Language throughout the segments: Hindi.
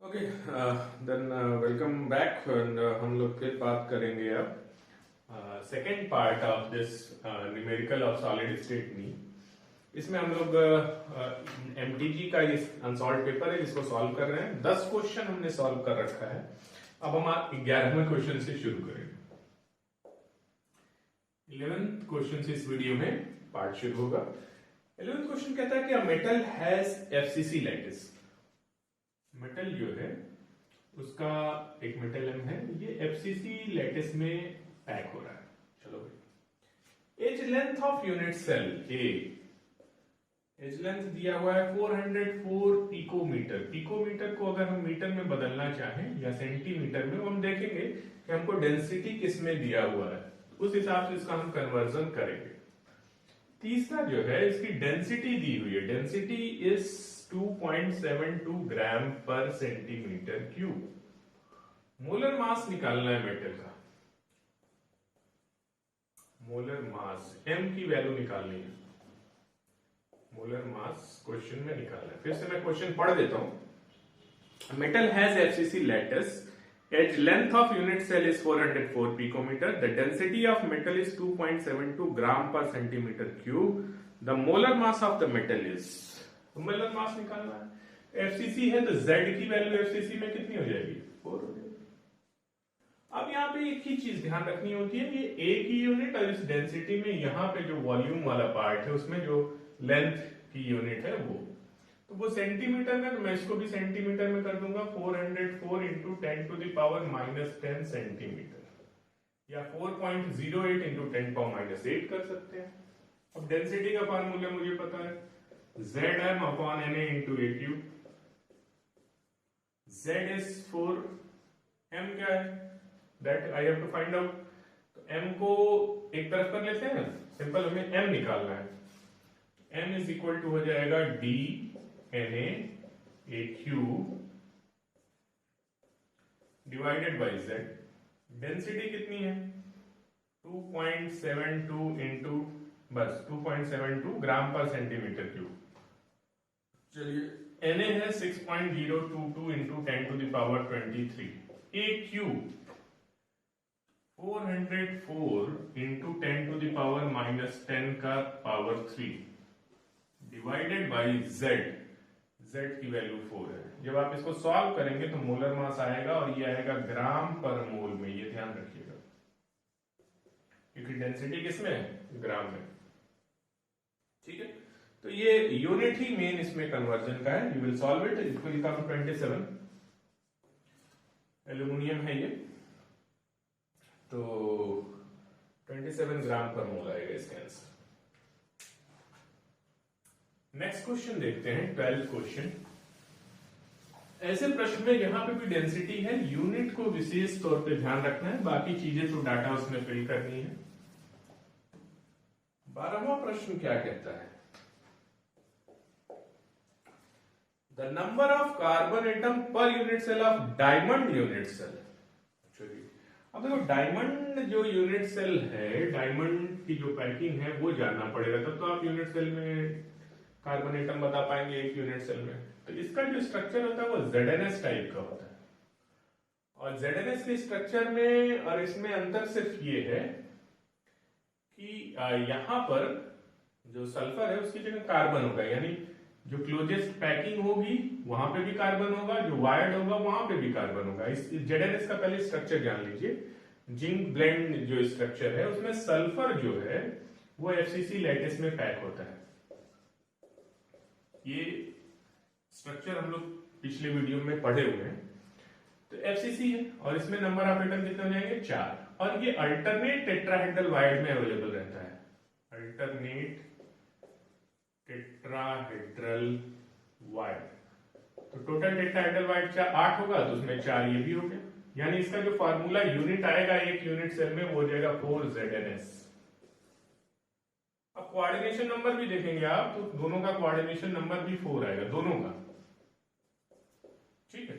Okay then welcome back and हम लोग फिर बात करेंगे अब second part of this numerical of solid state नी। इसमें हम लोग एमटीजी का ये अनसॉल्व पेपर है जिसको सॉल्व कर रहे हैं। 10 क्वेश्चन हमने सॉल्व कर रखा है। अब हम 11वें क्वेश्चन से शुरू करेंगे। 11th क्वेश्चन से इस वीडियो में पार्ट शुरू होगा। 11th क्वेश्चन कहता है कि a metal has FCC lattice. Metal जो है उसका एक मेटल एम है, ये एफसीसी लैटिस में पैक हो रहा है। चलो भाई, edge length of unit cell A, edge length दिया हुआ है 404 पिकोमीटर। पिकोमीटर को अगर हम मीटर में बदलना चाहें या सेंटीमीटर में, हम देखेंगे कि हमको डेंसिटी किस में दिया हुआ है, उस हिसाब से इसका हम कन्वर्जन करेंगे। तीसरा जो है, इसकी डेंसिटी दी हुई है, डेंसिटी इज 2.72 ग्राम पर सेंटीमीटर क्यूब। मोलर मास निकालना है मेटल का, मोलर मास m की वैल्यू निकालनी है, मोलर मास क्वेश्चन में निकालना है। फिर से मैं क्वेश्चन पढ़ देता हूं। Metal has FCC lattice, edge length of unit cell is 404 picometer, the density of metal is 2.72 gram per centimeter cube, the molar mass of the metal is, molar mass निकालना है। एफसीसी है तो Z की वैल्यू एफसीसी में कितनी हो जाएगी, 4 हो जाएगी। अब यहाँ पे एक ही चीज ध्यान रखनी होती है, ये A की यूनिट और इस डेंसिटी में यहाँ पे जो वॉल्यूम वाला पार्ट है उसमें जो लेंथ की यूनिट है वो सेंटीमीटर में, तो मैं इसको भी सेंटीमीटर में कर दूंगा। 404 into 10 to the power -10 centimetre, या 4.08 इंटू 10 पावर -8 कर सकते हैं। अब डेंसिटी का फार्मूला मुझे पता है, Zm upon Na into A cube। Z is 4, M क्या है, that I have to find out। तो M को एक तरफ कर लेते हैं, सिंपल हमें M निकालना है। M इज इक्वल टू हो जाएगा D Na A cube divided by Z। Density कितनी है, 2.72 इंटू बस 2.72 ग्राम पर सेंटीमीटर क्यूब। चलिए Na है 6.022 into 10 to the power 23। A cube 404 into 10 to the power -10 का power 3 divided by Z। Z की वैल्यू 4 है। जब आप इसको सॉल्व करेंगे तो मोलर मास आएगा और ये आएगा ग्राम पर मोल में, ये ध्यान रखिएगा, क्योंकि डेंसिटी किसमें है, ग्राम में। ठीक है, तो ये यूनिट ही मेन इसमें कन्वर्जन का है। You will solve it. इसको लिखा 27, एल्यूमिनियम है ये, तो 27 ग्राम पर मोल आएगा इसका आंसर। नेक्स्ट क्वेश्चन देखते हैं, 12th क्वेश्चन। ऐसे प्रश्न में जहां पे भी डेंसिटी है, यूनिट को विशेष तौर पे ध्यान रखना है, बाकी चीजें तो डाटा उसमें फिल करनी है। 12वां प्रश्न क्या कहता है, the number of carbon atom per unit cell of diamond unit cell. चलिए अब देखो, डायमंड जो यूनिट सेल है, डायमंड की जो पैकिंग है वो जानना पड़ेगा, तब तो आप यूनिट सेल में कार्बन एटम बता पाएंगे एक यूनिट सेल में। तो इसका जो स्ट्रक्चर होता है वो ZnS टाइप का होता है, और ZnS के स्ट्रक्चर में और इसमें अंतर सिर्फ ये है कि यहां पर जो सल्फर है उसकी जगह कार्बन होगा, यानी जो क्लोजेस्ट पैकिंग होगी वहां पे भी कार्बन होगा, जो वायर्ड होगा वहां पे भी कार्बन होगा। इस ZnS का पहले स्ट्रक्चर जान लीजिए। जिंक ब्लेंड जो स्ट्रक्चर है उसमें सल्फर जो है वो एफसीसी लैटिस में पैक होता है। ये स्ट्रक्चर हम लोग पिछले वीडियो में पढ़े हुए हैं। तो एफसीसी है और इसमें नंबर ऑफ एटम कितने हो जाएंगे, 4, और ये अल्टरनेट टेट्राहेड्रल वायर्ड में अवेलेबल रहता है। अल्टरनेट टेट्राहेड्रल वायर्ड, तो टोटल टेट्राहेड्रल वायर्ड 8 होगा, तो उसमें 4 ये भी हो गया, यानी इसका जो फार्मूला यूनिट आएगा एक यूनिट सेल में वो हो जाएगा 4ZnS। अब कोऑर्डिनेशन नंबर भी देखेंगे आप, तो दोनों का कोऑर्डिनेशन नंबर भी 4 आएगा, दोनों का। ठीक है,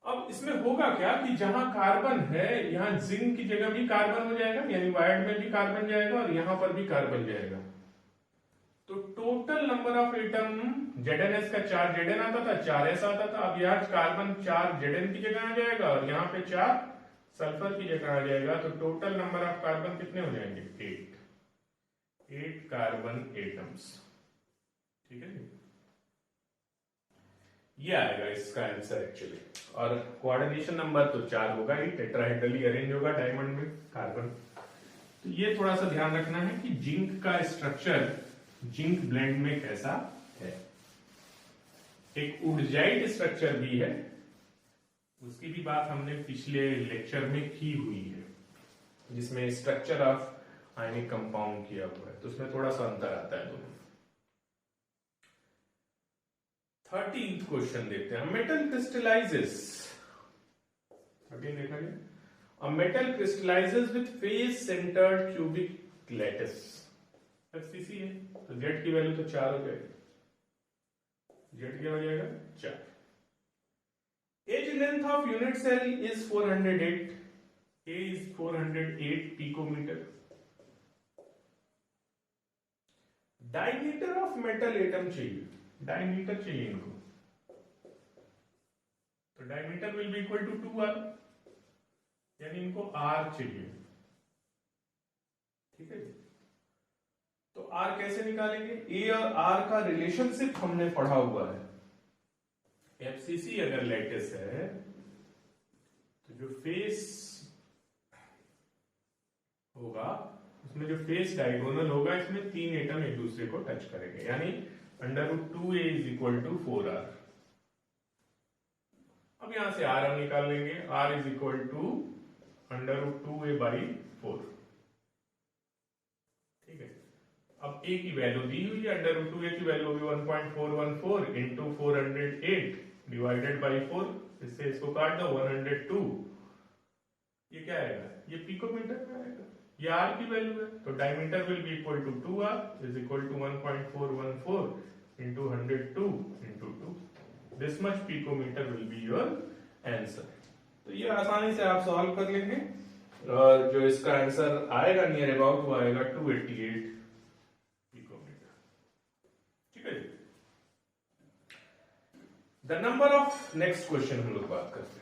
अब इसमें होगा क्या कि जहां कार्बन है यहां जिंक की जगह भी कार्बन हो जाएगा, यानी वायर्ड में भी कार्बन जाएगा और यहां पर भी कार्बन जाएगा। तो total number of atom ZnS का 4 Zn आता था, 4s आता था। अब यहाँ कार्बन 4 Zn की जगह आ जाएगा और यहाँ पे 4 सल्फर की जगह आ जाएगा, तो टोटल नंबर ऑफ कार्बन कितने हो जाएंगे? 8 कार्बन एटम्स। ठीक है जी, ये आएगा इसका आंसर एक्चुअली। और कोऑर्डिनेशन नंबर तो 4 होगा ही, टेट्राहेड्रली अरेंज होगा डायमंड में कार्बन। तो ये थोड़ा सा ध्यान रखना है कि जिंक का स्ट्रक्चर जिंक ब्लेंड में कैसा है। एक ऊर्जाइड स्ट्रक्चर भी है, उसकी भी बात हमने पिछले लेक्चर में की हुई है, जिसमें स्ट्रक्चर ऑफ आयनिक कंपाउंड किया हुआ है, तो उसमें थोड़ा सा अंतर आता है दोनों। 13th क्वेश्चन देखते हैं। मेटल क्रिस्टलाइजेस, अगेन देखा गया, a metal crystallizes with face centered cubic lattice, FCC है, तो Z की वैल्यू तो 4 हो जाएगी। Z क्या हो जाएगा? 4। Edge length of unit cell is 408, A is 408 picometre. Diameter of metal atom चाहिए, डायमीटर चाहिए इनको, तो diameter will be equal to 2r, यानी इनको R चाहिए। ठीक है जी, तो R कैसे निकालेंगे? A और R का रिलेशनशिप हमने पढ़ा हुआ है। FCC अगर लैटिस है तो जो फेस होगा उसमें जो फेस डायगोनल होगा, इसमें 3 एटम एक दूसरे को टच करेंगे, यानी √2a is equal to 4r। अब यहां से R हम निकाल लेंगे, R is equal to √2a by 4। ठीक है, अब A की वैल्यू दी हुई है, √2a की वैल्यू होगी 1.414 इंटू 408 डिवाइडेड बाई 4, इससे इसको काट दो 102। ये क्या आएगा? ये पिकोमीटर में आएगा, ये R की वैल्यू है, तो diameter will be equal to 2r is equal to 1.414 into 102 into 2। This much picometre will be your answer. तो ये आसानी से आप सॉल्व कर लेंगे, और जो इसका आंसर आएगा नियर अबाउट वो आएगा 288 पिकोमीटर। ठीक है जी, the number of, next question हम लोग बात करते हैं।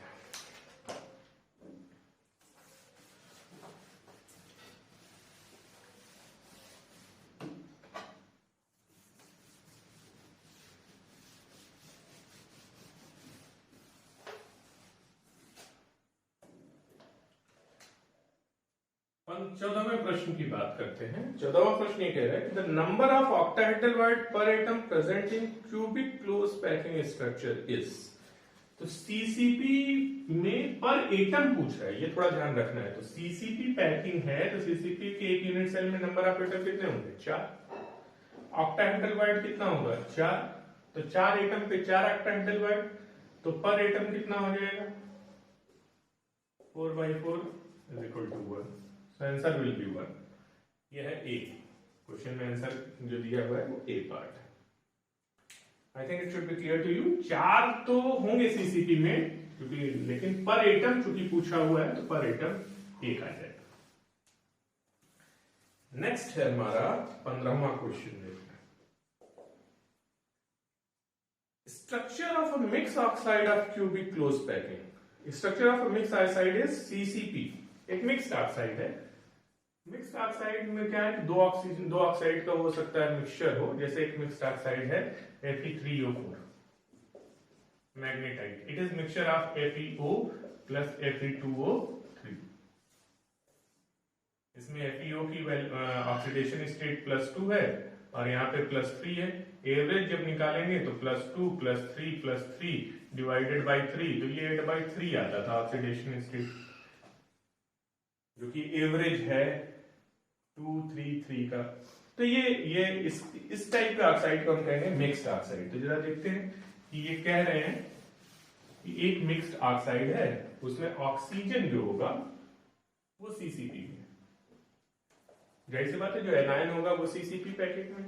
हम 14वें प्रश्न की बात करते हैं। 14वां प्रश्न ये कह रहा है, the number of octahedral bond per atom present in cubic close packing structure is. तो सीसीपी में पर एटम पूछ रहा है, ये थोड़ा ध्यान रखना है। तो सीसीपी पैकिंग है, तो सीसीपी के एक यूनिट सेल में नंबर ऑफ एटम कितने होंगे? 4। ऑक्टाहेड्रल बॉन्ड कितना होगा? 4। तो 4 एटम पे 4 ऑक्टाहेड्रल बॉन्ड, तो पर एटम कितना हो जाएगा? 4/4 is equal to 1। Answer will be 1। यह है ए, क्वेश्चन में आंसर जो दिया हुआ है वो ए पार्ट है। I think it should be clear to you. 4 तो होंगे सीसीपी में, क्योंकि लेकिन पर एटम चूंकि पूछा हुआ है तो पर एटम एक आ जाएगा। नेक्स्ट है हमारा 15वां क्वेश्चन देखना है। Structure of a mix oxide of cubic close packing. Structure of a mix oxide is CCP. एक मिक्स्ड ऑक्साइड है। मिक्स्ड ऑक्साइड में क्या है? दो ऑक्साइड का हो सकता है मिक्सचर हो, जैसे एक मिक्स्ड ऑक्साइड है Fe3O4 magnetite. It is mixture of FeO plus Fe2O3। इसमें FeO की ऑक्सीडेशन स्टेट +2 है और यहाँ पे +3 है। एवरेज जब निकालेंगे तो +2 +3 +3 डिवाइडेड बाई 3, तो ये 8/3 आता था ऑक्सीडेशन स्टेट, जो कि एवरेज है 2 3 3 का। तो ये इस टाइप का ऑक्साइड को हम कहेंगे मिक्स्ड ऑक्साइड। तो जरा देखते हैं कि ये कह रहे हैं कि एक मिक्स्ड ऑक्साइड है, उसमें ऑक्सीजन जो होगा वो सीसीपी में। जाहिर सी बात है, जो एनायन होगा वो सीसीपी पैकेट में।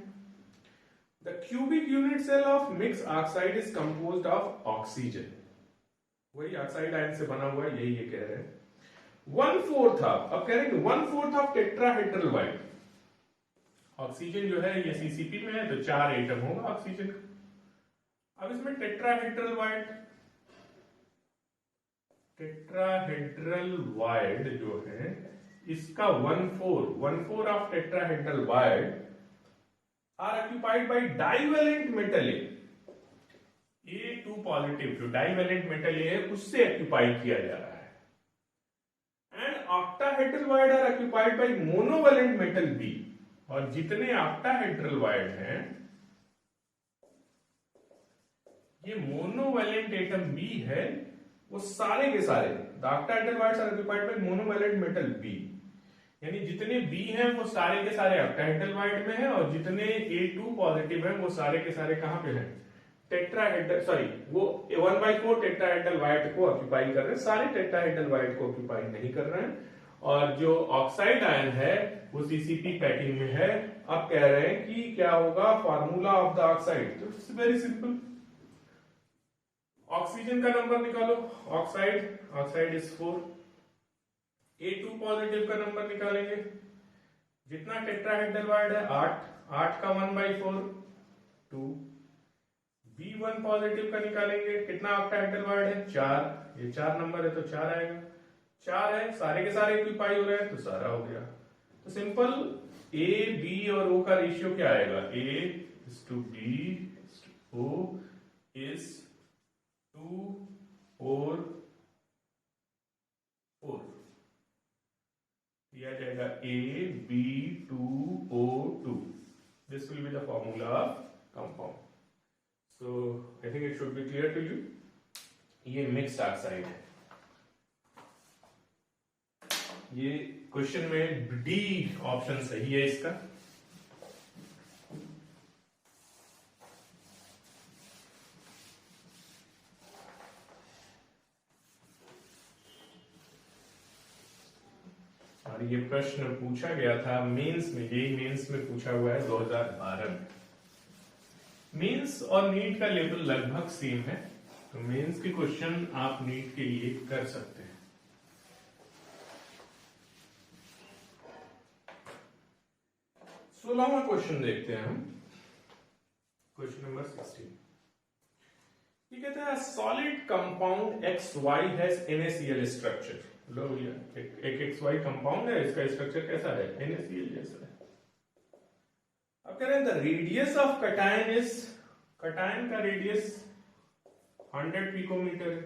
The cubic unit cell of mixed oxide is composed of oxygen. वही ऑक्साइड आयन से बना हुआ है, यही ये कह रहे हैं। 1/4 ऑफ, अब कह रहे हैं 1/4 ऑफ टेट्राहेड्रल वाइड। ऑक्सीजन जो है ये सीसीपी में है, तो 4 एटम होगा ऑक्सीजन का। अब इसमें टेट्राहेड्रल वाइड जो है इसका 1/4 of tetrahedral voids are occupied by divalent metal A2 positive, जो डाइवेलेंट मेटल A है उससे ऑक्यूपाई किया जा रहा है। And octahedral voids are occupied by monovalent metal B, और जितने ऑक्टाहेड्रल वाइड हैं ये मोनोवेलेंट एटम B है वो सारे के सारे the octahedral voids are occupied by monovalent metal B, यानी जितने B हैं वो सारे के सारे ऑक्टाहेड्रल वाइड में हैं, और जितने A2 पॉजिटिव हैं वो सारे के सारे कहां पे हैं, टेट्राहेड्रल, सॉरी वो 1/4 टेट्राहेड्रल वाइड को ऑक्यूपाई कर रहे हैं, सारे टेट्राहेड्रल वाइड को ऑक्यूपाई नहीं कर रहे हैं। और जो ऑक्साइड आयन है वो सीसीपी पैकिंग में है। अब कह रहे हैं कि क्या होगा फार्मूला ऑफ द ऑक्साइड, तो इट्स वेरी सिंपल, ऑक्सीजन का नंबर निकालो, ऑक्साइड इज 4, A2 पॉजिटिव का नंबर निकालेंगे, जितना टेट्राहेड्रल वाइड है 8 का 1/4 2, B1 पॉजिटिव का निकालेंगे, कितना ऑक्टाहेड्रल वाइड है 4, ये 4 नंबर है तो 4 आएगा, 4 है, सारे के सारे ऑक्यूपाई हो रहे हैं तो सारा हो गया। तो सिंपल A B और O का रेशियो क्या आएगा, A:B O is 2:4 दिया जाएगा AB2O2। This will be the formula of compound. So I think it should be clear to you. ये मिक्स्ड ऑक्साइड है। ये क्वेश्चन में डी ऑप्शन सही है इसका। और ये प्रश्न पूछा गया था मेंस में, यही मेंस में पूछा हुआ है 2012 में। मेंस और नीट का लेवल लगभग सेम है, तो मेंस के क्वेश्चन आप नीट के लिए कर सकते हैं। सोलहवां क्वेश्चन देखते हैं हम, क्वेश्चन नंबर 16। ये कहता है solid compound XY has NaCl structure. लो भैया, एक XY कंपाउंड है, इसका स्ट्रक्चर कैसा है, NaCl जैसा है। अब कह रहे हैं the radius of cation is, cation का रेडियस 100 पिकोमीटर है।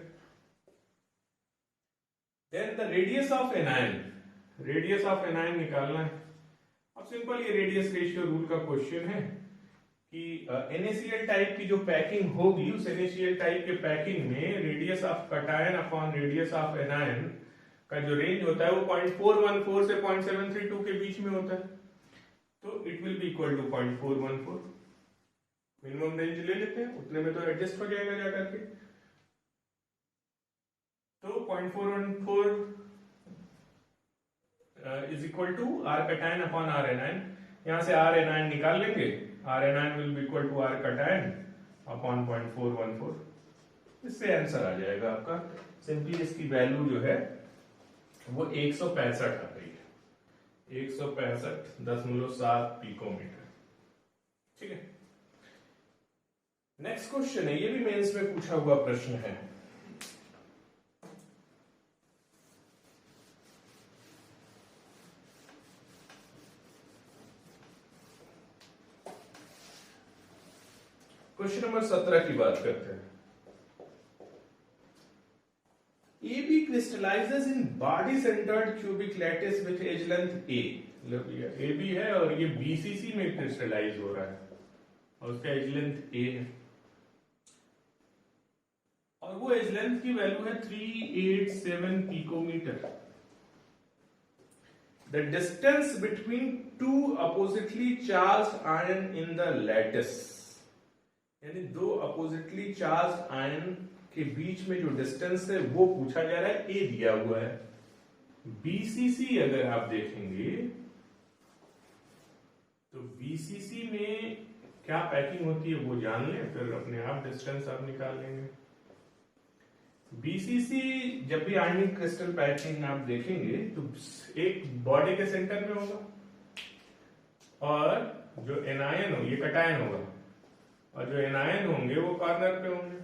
Then the radius of anion, radius of anion निकालना है। अब सिंपल ये रेडियस रेशियो रूल का क्वेश्चन है कि NaCl टाइप की जो पैकिंग होगी उस NaCl टाइप के पैकिंग में radius of cation upon radius of anion का जो रेंज होता है वो 0.414 से 0.732 के बीच में होता है, तो it will be equal to 0.414। Minimum range ले लेते हैं, उतने में तो एडजस्ट हो जाएगा जाकर के। तो 0.414 is equal to R cation upon R anion. यहां से R एनायन निकाल लेंगे, R anion will be equal to R cation upon 0.414। इससे आंसर आ जाएगा आपका। सिंपली इसकी वैल्यू जो है वो 165 आ रही है, 165.7 पिकोमीटर। ठीक है, नेक्स्ट क्वेश्चन है, ये भी मेंस में पूछा हुआ प्रश्न है। क्वेश्चन नंबर 17 की बात करते हैं। AB crystallizes in body-centered cubic lattice with edge length A। AB है और ये BCC में क्रिस्टलाइज हो रहा है और उसका एज लेंथ A है, और वो एज लेंथ की वैल्यू है 387 picometre. The distance between two oppositely charged ion in the lattice, यानी दो अपोजिटली चार्ज आयन के बीच में जो डिस्टेंस है वो पूछा जा रहा है, ए दिया हुआ है। बीसीसी अगर आप देखेंगे तो बीसीसी में क्या पैकिंग होती है वो जान लें, फिर अपने आप डिस्टेंस आप निकाल लेंगे। बीसीसी जब भी आयनिक क्रिस्टल पैकिंग आप देखेंगे तो एक बॉडी के सेंटर में होगा और जो एनायन हो, ये कटायन होगा, और जो एनायन होंगे वो कॉर्नर पे होंगे,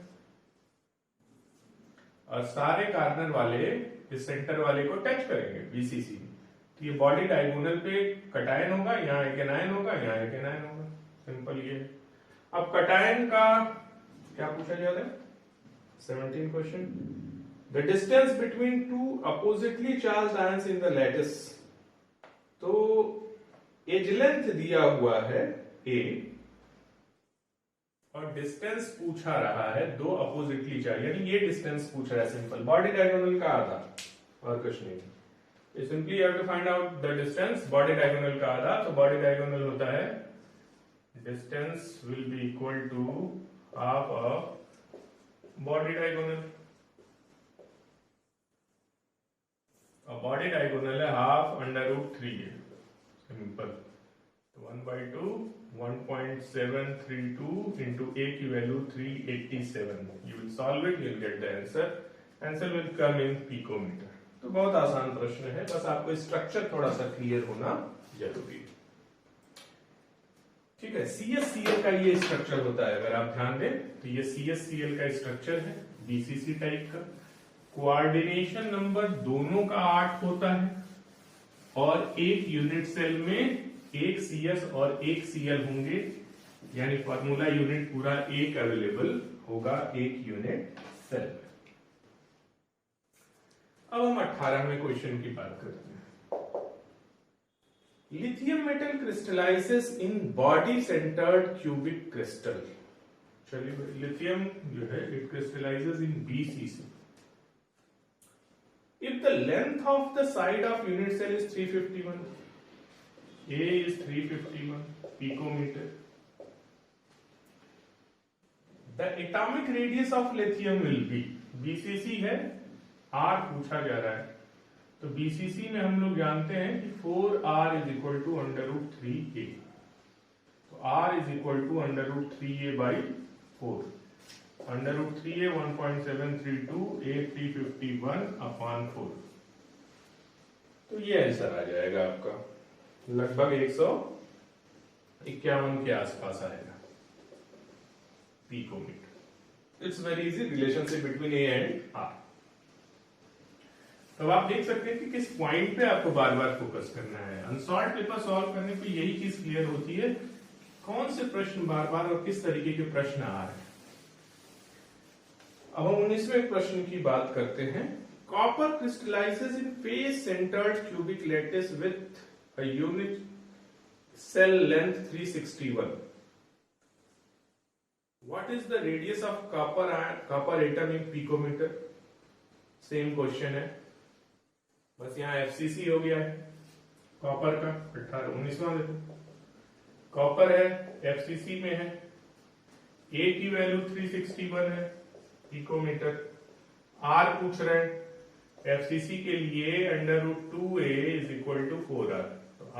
और सारे कॉर्नर वाले इस सेंटर वाले को टच करेंगे बीसीसी। तो ये बॉडी डायगोनल पे कटायन होगा, यहाँ एक एनायन होगा, यहाँ एक एनायन होगा, सिंपल ये। अब कटायन का क्या पूछा जा रहा है, 17 question. The distance between two oppositely charged ions in the lattice. तो एज लेंथ दिया हुआ है a, और डिस्टेंस पूछा रहा है दो अपोजिटली चार्ज, यानी ये डिस्टेंस पूछ रहा है। सिंपल बॉडी डायगोनल का आधा और कुछ नहीं। You simply have to find out the distance, body diagonal का आधा। तो body diagonal होता है distance will be equal to half of body diagonal। और body diagonal है half under root 3 है, सिंपल। तो 1/2 1.732 into a की value 387। You will solve it, you will get the answer। Answer will come in picometer। तो बहुत आसान प्रश्न है, बस आपको स्ट्रक्चर थोड़ा सा क्लियर होना जरूरी है। ठीक है, CSCl का ये स्ट्रक्चर होता है, अगर आप ध्यान दें तो ये CSCl का स्ट्रक्चर है, BCC टाइप का। कोऑर्डिनेशन नंबर दोनों का 8 होता है, और एक यूनिट सेल में एक CS और एक Cl होंगे, यानी फॉर्मूला यूनिट पूरा एक अवेलेबल होगा एक यूनिट सेल में। अब हम 18वें क्वेश्चन की बात करते हैं। Lithium metal crystallises in body centred cubic crystal. चलिए, लिथियम जो है it crystallises in BCC। If the length of the side of unit cell is 351, A is 351 picometer, the atomic radius of lithium will be, BCC है, R पूछा जा रहा है, तो BCC में हम लोग जानते हैं कि 4R is equal to under root 3A। तो R is equal to under root 3A by 4। under root 3A 1.732, A 351 upon 4। तो ये आंसर आ जाएगा आपका, लगभग 151 के आसपास आएगा picometre. It's very easy, relationship between A and R। तो आप देख सकते हैं कि किस पॉइंट पे आपको बार बार फोकस करना है। अनसॉल्व्ड पेपर सॉल्व करने पे यही चीज क्लियर होती है, कौन से प्रश्न बार बार और किस तरीके के प्रश्न आ रहे हैं। अब हम 19वें प्रश्न की बात करते हैं। Copper crystallises in face centred cubic lattice with a unit cell length 361। What is the radius of copper atom in picometer? Same question है, बस यहाँ FCC हो गया है कॉपर का। 19वां देखो, कॉपर है, FCC में है, A की वैल्यू 361 है पिकोमीटर। R पूछ रहे हैं, FCC के लिए under root 2A is equal to 4R।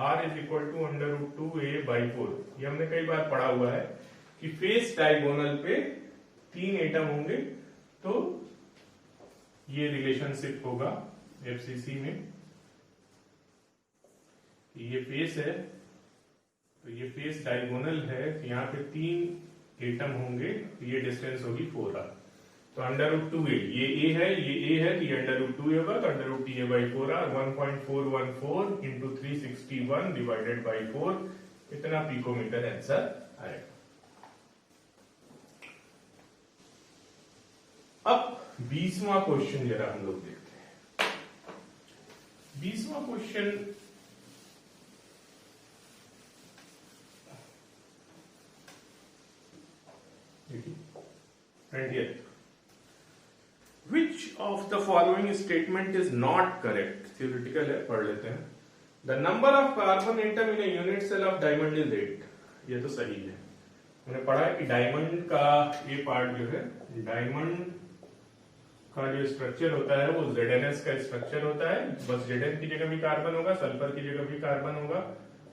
R is equal to under root 2A by 4। ये हमने कई बार पढ़ा हुआ है कि फेस डायगोनल पे 3 एटम होंगे, तो ये रिलेशनशिप होगा FCC में। ये फेस है, तो ये फेस डायगोनल है, तो यहाँ पे 3 एटम होंगे, तो ये डिस्टेंस होगी 4R। तो अंडर रूट 2A, ये A है, ये A है, तो ये अंडर रूट 2A होगा, तो under root 2A by 4R 1.414 into 361 divided by 4, इतना पिकोमीटर आंसर आएगा। अब 20वां क्वेश्चन जरा हम लोग देखते हैं। 20वां क्वेश्चन देखिए, 20th। Which of the following statement is not correct? Theoretical है, पढ़ लेते हैं। The number of carbon atom in a unit cell of diamond is 8। ये तो सही है, मैंने पढ़ा है कि डायमंड का ये पार्ट जो है, डायमंड का जो स्ट्रक्चर होता है वो ZnS का स्ट्रक्चर होता है। बस Zn की जगह भी कार्बन होगा, सल्फर की जगह भी कार्बन होगा,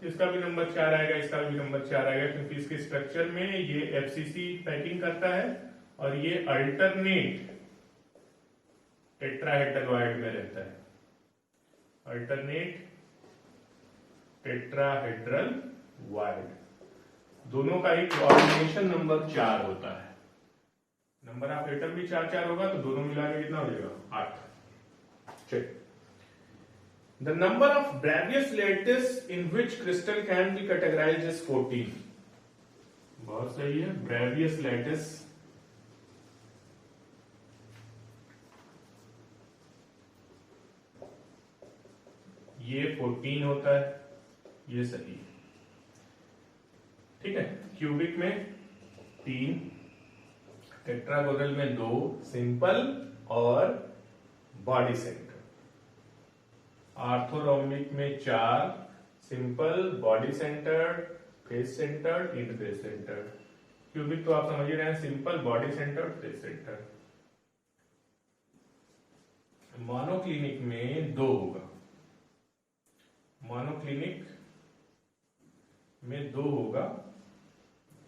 तो इसका भी नंबर 4 आएगा, इसका भी नंबर 4 आएगा, क्योंकि इसके स्ट्रक्चर में ये FCC पैकिंग करता है और ये अल्टरनेट टेट्राहेड्रल में रहता है, अल्टरनेट टेट्राहेड्रल वाइड। दोनों का ही कोऑर्डिनेशन नंबर 4 होता है। नंबर ऑफ एटम भी 4 4 होगा, तो दोनों मिला के कितना हो जाएगा 8। चलिए, the number of Bravais lattice in which crystal can be categorised as 14। बहुत सही है, ब्रेवियस लैटिस ये 14 होता है, ये सही है। ठीक है, क्यूबिक में 3, टेट्रागोनल में 2, सिंपल और बॉडी सेंटर। आर्थोरोम्बिक में 4, simple, body centre, face centre, interface centre. Cubic तो आप समझ ही रहे हैं, simple, body centre, face centre. Monoclinic में 2 होगा, मोनोक्लिनिक में 2 होगा,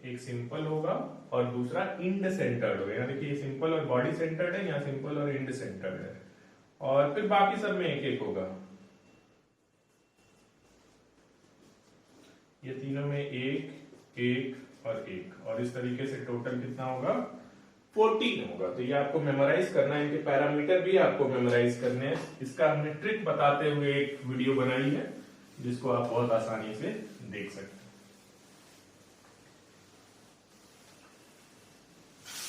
एक सिंपल होगा और दूसरा इंड सेंटर्ड होगा। यहाँ देखिए सिंपल और बॉडी सेंटर्ड है, यहाँ सिंपल और इंड सेंटर्ड है, और फिर बाकी सब में एक एक होगा। ये तीनों में एक, एक और एक, और इस तरीके से टोटल कितना होगा 14 होगा। तो ये आपको मेमोराइज करना है, इनके पैरामीटर भी आपको मेमोराइज करने हैं। इसका हमने ट्रिक बताते हुए एक वीडियो बनाई है, जिसको आप बहुत आसानी से देख सकते हैं।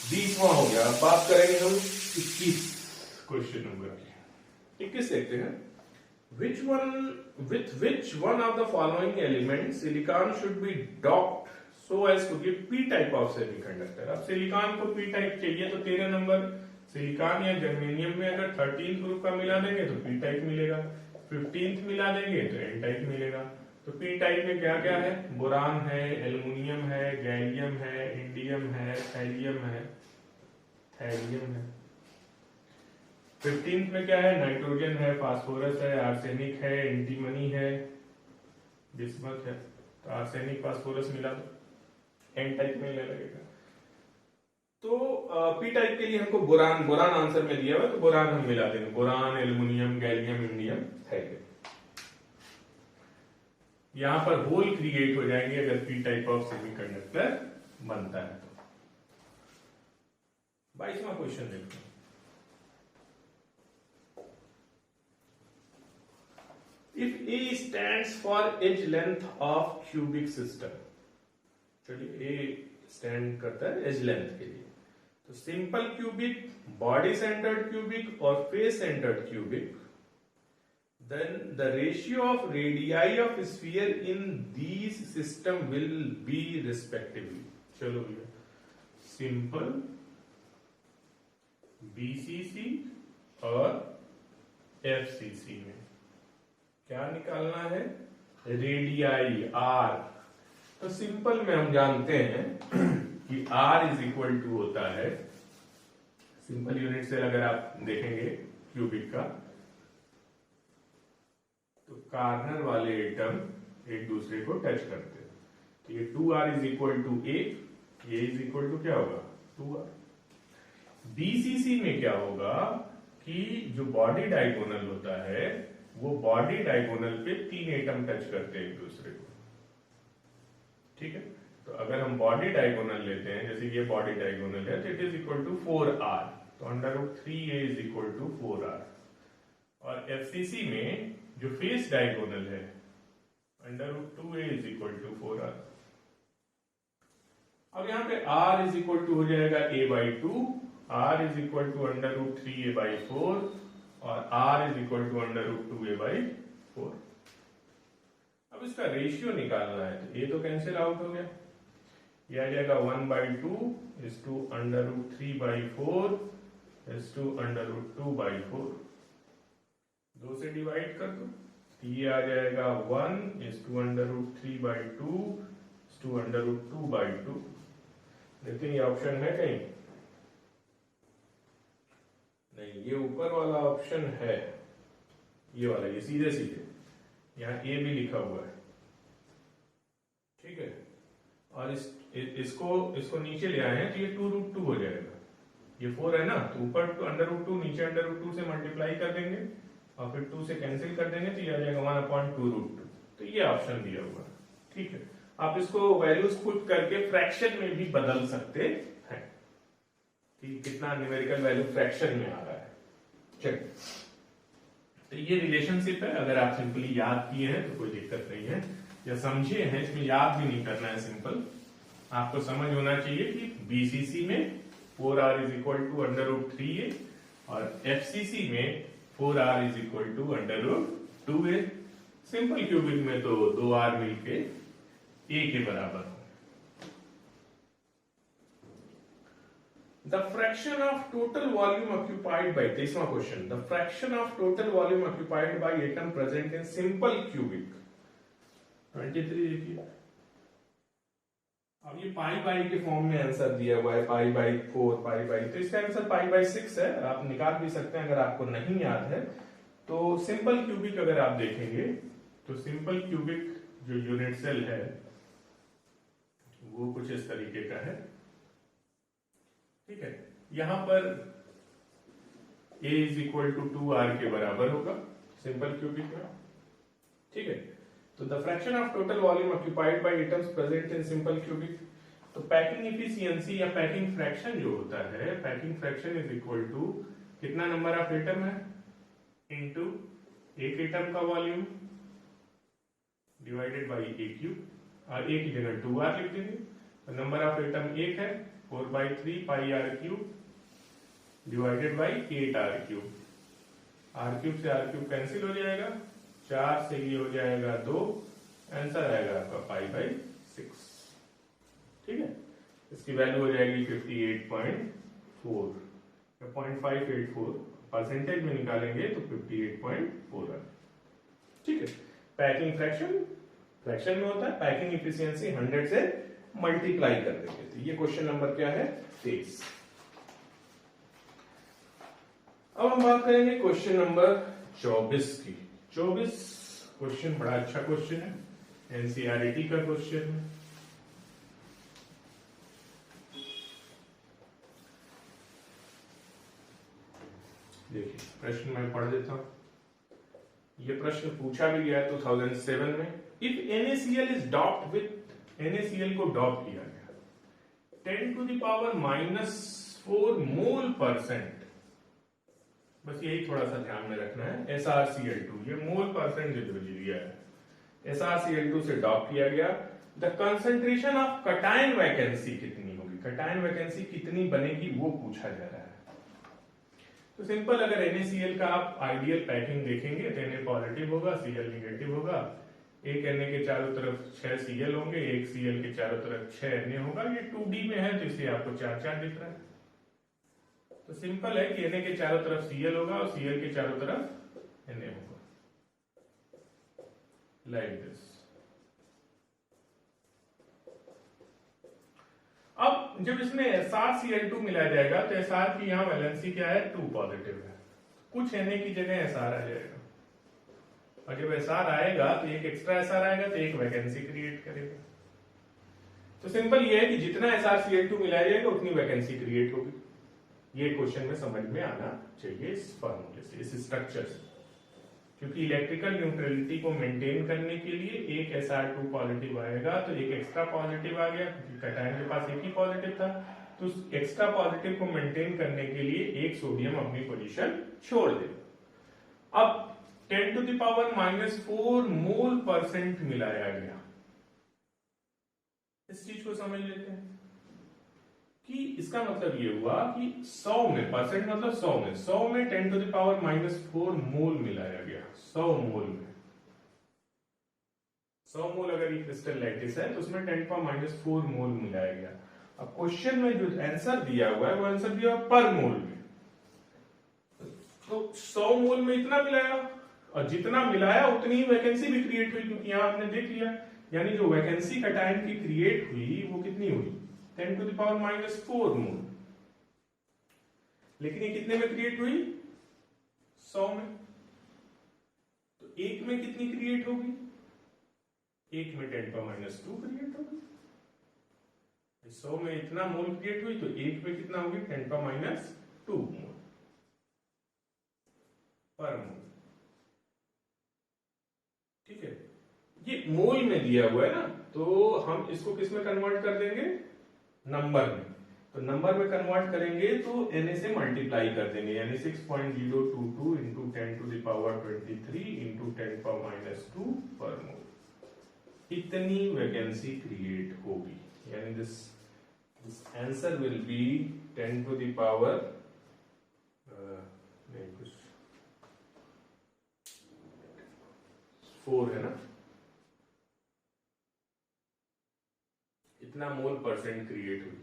20वां हो गया। अब बात करेंगे हम 21 क्वेश्चन नंबर की। 21 देखते हैं, with which one of the following elements silicon should be docked so as to give p type of semiconductor। अब सिलिकॉन को p टाइप चाहिए, तो 13 नंबर सिलिकॉन या जर्मेनियम में अगर 13th ग्रुप का मिला देंगे तो p टाइप मिलेगा, 15th मिला देंगे तो n टाइप मिलेगा। तो p टाइप में क्या क्या है, बोरान है, एल्युमिनियम है, गैलियम है, इंडियम है, थैलियम है, हैलियम है। 15th में क्या है, नाइट्रोजन है, फास्फोरस है, आर्सेनिक है, एंटीमनी है, बिस्मथ है। तो आर्सेनिक फास्फोरस मिला तो एन टाइप में लगेगा। तो पी टाइप के लिए हमको बोरान, बोरान आंसर में दिया हुआ, तो बोरान हम मिला देंगे, boron, aluminium, gallium, indium, thallium. यहां पर होल क्रिएट हो जाएंगे अगर पी टाइप ऑफ सेमीकंडक्टर बनता है तो। 22वां क्वेश्चन देखते हैं। If A stands for edge length of cubic system, चलिए A स्टैंड करता है एज लेंथ के लिए, तो simple cubic, body centred cubic और face centred cubic, then the ratio of radii of sphere in these system will be respectively। चलो भैया, सिंपल, बीसीसी और एफसीसी में क्या निकालना है, रेडियाई आर। तो सिंपल में हम जानते हैं कि आर इज इक्वल टू होता है, सिंपल यूनिट से अगर आप देखेंगे क्यूबिक का, तो कार्नर वाले एटम एक दूसरे को टच करते हैं। तो ये 2r इज इक्वल टू ए, ये इज इक्वल टू क्या होगा 2r। बीसीसी में क्या होगा कि जो बॉडी डायगोनल होता है, वो बॉडी डायगोनल पे 3 एटम टच करते हैं एक दूसरे को। ठीक है, तो अगर हम बॉडी डायगोनल लेते हैं, जैसे ये बॉडी डायगोनल है, तो it is equal to 4r, तो √3a is equal to 4r। और एफसीसी में जो फेस डायगोनल है, √2a is equal to 4r। अब यहां पे r इज इक्वल टू हो जाएगा a/2, r is equal to √3a/4 और r is equal to √2a/4। अब इसका रेशियो निकालना है, तो a तो कैंसिल आउट हो गया, ये आ जाएगा 1/2 इज टू √3/4 इज टू √2/4। 2 से डिवाइड कर दो, ये आ जाएगा 1 इज टू √3/2 इज टू √2/2। लेकिन ये ऑप्शन है कहीं नहीं, ये ऊपर वाला ऑप्शन है, ये वाला, ये सीधे सीधे यहाँ ए भी लिखा हुआ है। ठीक है, और इसको नीचे ले आए हैं, तो ये 2√2 हो जाएगा। ये 4 है ना, तो ऊपर √2, नीचे √2 से मल्टीप्लाई कर देंगे और फिर 2 से कैंसिल कर देंगे, तो ये आ जाएगा 1/2√2। तो ये ऑप्शन दिया हुआ है। ठीक है, आप इसको वैल्यूज पुट करके फ्रैक्शन में भी बदल सकते हैं कि कितना न्यूमेरिकल वैल्यू फ्रैक्शन में आ रहा है। चलिए, तो ये रिलेशनशिप है। अगर आप सिंपली याद किए हैं तो कोई दिक्कत नहीं है, या समझे हैं, इसमें याद भी नहीं करना है, सिंपल आपको समझ होना चाहिए कि बीसीसी में 4r is equal to √3a और एफसीसी में 4r is equal to √2a। Simple cubic में तो 2r मिलके a के बराबर हो। The fraction of total volume occupied by, 23वां question, the fraction of total volume occupied by atom present in simple cubic. 23 देखिए, अब ये पाई बाई के फॉर्म में आंसर दिया हुआ है, π/4 π/, तो इसका आंसर π/6 है। आप निकाल भी सकते हैं अगर आपको नहीं याद है तो। सिंपल क्यूबिक अगर आप देखेंगे तो सिंपल क्यूबिक जो यूनिट सेल है वो कुछ इस तरीके का है, ठीक है। यहां पर a is equal to 2r के बराबर होगा सिंपल क्यूबिक में, ठीक है। तो the fraction of total volume occupied by atoms present in simple cubic, तो पैकिंग इफिशियंसी या पैकिंग फ्रैक्शन जो होता है, packing fraction is equal to कितना नंबर ऑफ एटम है इनटू एक एटम का volume divided by a cube, और a की जगह 2r लिख देंगे। तो नंबर ऑफ एटम 1 है, 4/3 πr³ divided by 8r³। r³ से r³ कैंसिल हो जाएगा, 4 से ये हो जाएगा 2, आंसर आएगा आपका π/6, ठीक है। इसकी वैल्यू हो जाएगी 58.4 या 0.584, परसेंटेज में निकालेंगे तो 58.4 है, ठीक है। पैकिंग फ्रैक्शन में होता है, पैकिंग इफिशियंसी 100 से मल्टीप्लाई कर देंगे। तो ये क्वेश्चन नंबर क्या है, 23। अब हम बात करेंगे क्वेश्चन नंबर 24 की। 24 क्वेश्चन बड़ा अच्छा क्वेश्चन है, एनसीईआरटी का क्वेश्चन है। देखिए प्रश्न मैं पढ़ देता हूं। ये प्रश्न पूछा भी गया 2007 में। If NaCl is doped with, NaCl को डॉप किया गया 10⁻⁻⁴ मोल%, बस यही थोड़ा सा ध्यान में रखना है। SrCl2 ये मोल परसेंट जो दिया है, SrCl2 से डॉप किया गया। The concentration of cation vacancy कितनी होगी, कटायन वैकेंसी कितनी बनेगी वो पूछा जा रहा है। तो सिंपल, अगर NaCl का आप आइडियल पैकिंग देखेंगे तो Na पॉजिटिव होगा, Cl नेगेटिव होगा। एक Na के चारों तरफ 6 Cl होंगे, एक Cl के चारों तरफ 6 Na होगा। ये 2D में है तो इसलिए आपको 4-4 दिख रहा है। तो सिंपल है कि Na के चारों तरफ Cl होगा और Cl के चारों तरफ Na होगा, लाइक दिस। अब जब इसमें SrCl2 मिलाया जाएगा तो Sr की यहां वैलेंसी क्या है, 2 पॉजिटिव है, कुछ Na की जगह Sr आ जाएगा, और जब Sr आएगा तो एक एक्स्ट्रा Sr आएगा तो एक वैकेंसी क्रिएट करेगा। तो सिंपल ये है कि जितना SrCl2 मिलाया जाएगा उतनी वैकेंसी क्रिएट होगी। ये क्वेश्चन में समझ में आना चाहिए इस फॉर्मूले से, इस स्ट्रक्चर से, क्योंकि इलेक्ट्रिकल न्यूट्रलिटी को मेंटेन करने के लिए एक Sr2 पॉजिटिव आएगा तो एक एक्स्ट्रा पॉजिटिव आ गया, क्योंकि कटायन के पास एक ही पॉजिटिव था। तो उस एक्स्ट्रा पॉजिटिव को मेंटेन करने के लिए एक सोडियम अपनी पोजीशन छोड़ देगा। अब 10⁻⁻⁴ मोल% मिलाया गया। इस चीज को समझ लेते हैं कि इसका मतलब ये हुआ कि 100 में, परसेंट मतलब 100 में 10⁻⁻⁴ मोल मिलाया गया। 100 मोल में 100 मोल अगर ये क्रिस्टल लैटिस है तो उसमें 10⁻⁴ मोल मिलाया गया। अब क्वेश्चन में जो आंसर दिया हुआ है वो आंसर दिया पर मोल में, तो 100 मोल में इतना मिलाया, और जितना मिलाया उतनी ही वैकेंसी भी क्रिएट हुई, क्योंकि यहां आपने देख लिया, यानी जो वैकेंसी कटायन की क्रिएट हुई वो कितनी हुई, 10⁻⁴ मोल। लेकिन ये कितने में क्रिएट हुई, 100 में। तो एक में कितनी क्रिएट होगी, एक में 10⁻² क्रिएट होगी। 100 में इतना मोल क्रिएट हुई तो एक में कितना होगी, 10⁻² मोल पर मोल, ठीक है। ये मोल में दिया हुआ है ना, तो हम इसको किस में कन्वर्ट कर देंगे, नंबर में। तो नंबर में कन्वर्ट करेंगे तो Na से मल्टीप्लाई कर देंगे, यानी 6.022 इंटू 10⁻23 इंटू 10⁻2 पर मोल। इतनी वैकेंसी क्रिएट होगी, यानी दिस आंसर विल बी 10⁻, नहीं कुछ 4 है ना, इतना मोल परसेंट क्रिएट हुई।